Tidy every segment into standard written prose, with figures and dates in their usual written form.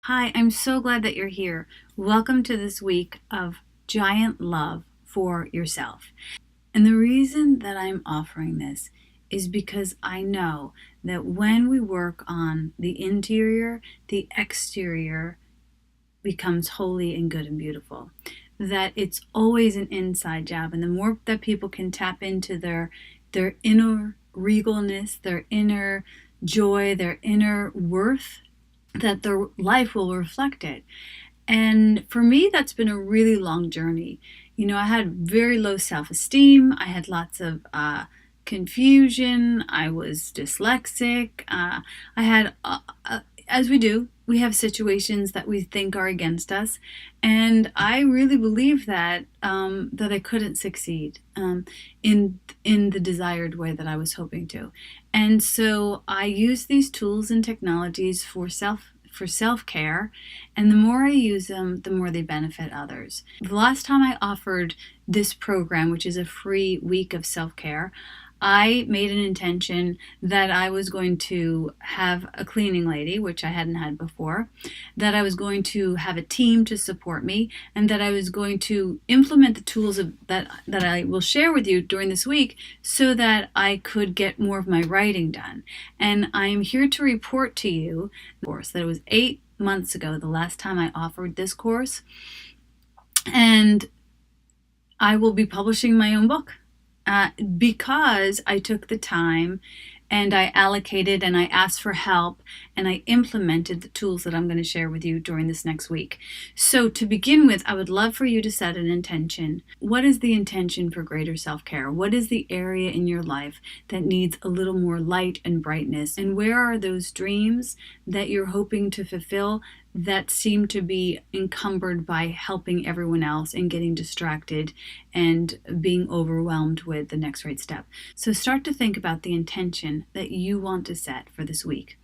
Hi, I'm so glad that you're here. Welcome to this week of Giant Love for Yourself. And the reason that I'm offering this is because I know that when we work on the interior, the exterior becomes holy and good and beautiful. That it's always an inside job. And the more that people can tap into their inner regalness, their inner joy, their inner worth, that their life will reflect it. And for me, that's been a really long journey. I had very low self esteem. I had lots of confusion. I was dyslexic. I had, as we do, we have situations that we think are against us, and I really believe that I couldn't succeed in the desired way that I was hoping to, and so I use these tools and technologies for self-care, and the more I use them, the more they benefit others. The last time I offered this program, which is a free week of self-care, I made an intention that I was going to have a cleaning lady, which I hadn't had before, that I was going to have a team to support me, and that I was going to implement the tools that I will share with you during this week so that I could get more of my writing done. And I am here to report to you, of course, that it was 8 months ago, the last time I offered this course, and I will be publishing my own book. Because I took the time and I allocated and I asked for help and I implemented the tools that I'm going to share with you during this next week. So to begin with, I would love for you to set an intention. What is the intention for greater self-care? What is the area in your life that needs a little more light and brightness? And where are those dreams that you're hoping to fulfill that seem to be encumbered by helping everyone else and getting distracted and being overwhelmed with the next right step? So start to think about the intention that you want to set for this week.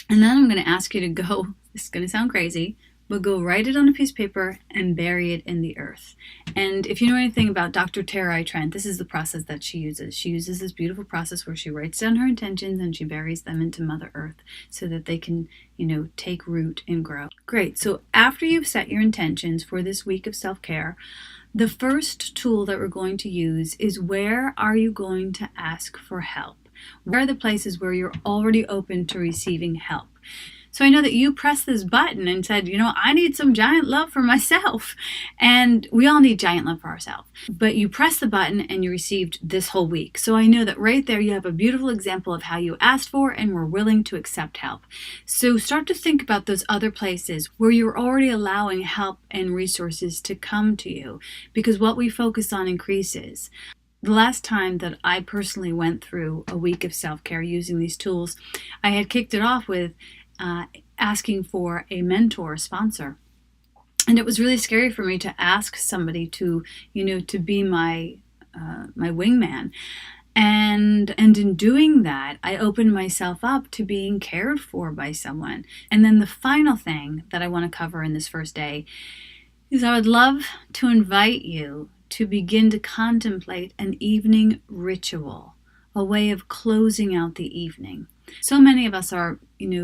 And then I'm going to ask you to go, this is going to sound crazy, but go write it on a piece of paper and bury it in the earth. And if you know anything about Dr. Tara Trent, this is the process that she uses. She uses this beautiful process where she writes down her intentions and she buries them into Mother Earth so that they can, take root and grow. Great. So after you've set your intentions for this week of self-care, the first tool that we're going to use is, where are you going to ask for help? Where are the places where you're already open to receiving help? So I know that you pressed this button and said, I need some giant love for myself. And we all need giant love for ourselves. But you pressed the button and you received this whole week. So I know that right there you have a beautiful example of how you asked for and were willing to accept help. So start to think about those other places where you're already allowing help and resources to come to you, because what we focus on increases. The last time that I personally went through a week of self-care using these tools, I had kicked it off with asking for a mentor, sponsor. And it was really scary for me to ask somebody to be my wingman. And in doing that, I opened myself up to being cared for by someone. And then the final thing that I want to cover in this first day is, I would love to invite you to begin to contemplate an evening ritual, a way of closing out the evening. So many of us are,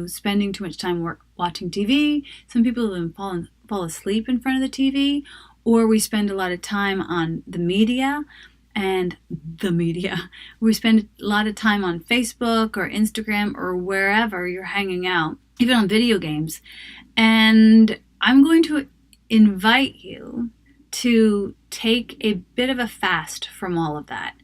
spending too much time watching TV. Some people even fall asleep in front of the TV, or we spend a lot of time on the media. We spend a lot of time on Facebook or Instagram or wherever you're hanging out, even on video games. And I'm going to invite you to take a bit of a fast from all of that,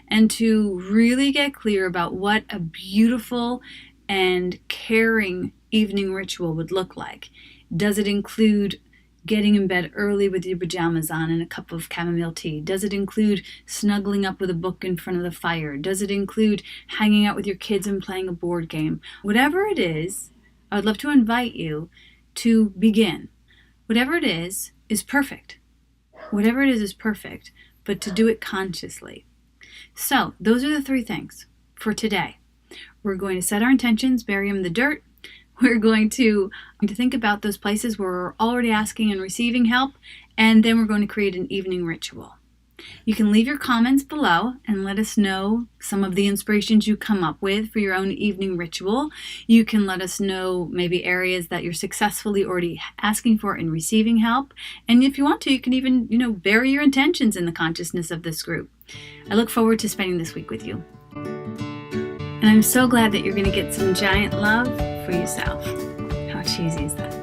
and to really get clear about what a beautiful and caring evening ritual would look like. Does it include getting in bed early with your pajamas on and a cup of chamomile tea? Does it include snuggling up with a book in front of the fire? Does it include hanging out with your kids and playing a board game? Whatever it is, I would love to invite you to begin. Whatever it is perfect. Whatever it is perfect, but to do it consciously. So those are the 3 things for today. We're going to set our intentions, bury them in the dirt. We're going to think about those places where we're already asking and receiving help, and then we're going to create an evening ritual. You can leave your comments below and let us know some of the inspirations you come up with for your own evening ritual. You can let us know maybe areas that you're successfully already asking for and receiving help. And if you want to, you can even, bury your intentions in the consciousness of this group. I look forward to spending this week with you. And I'm so glad that you're going to get some giant love for yourself. How cheesy is that?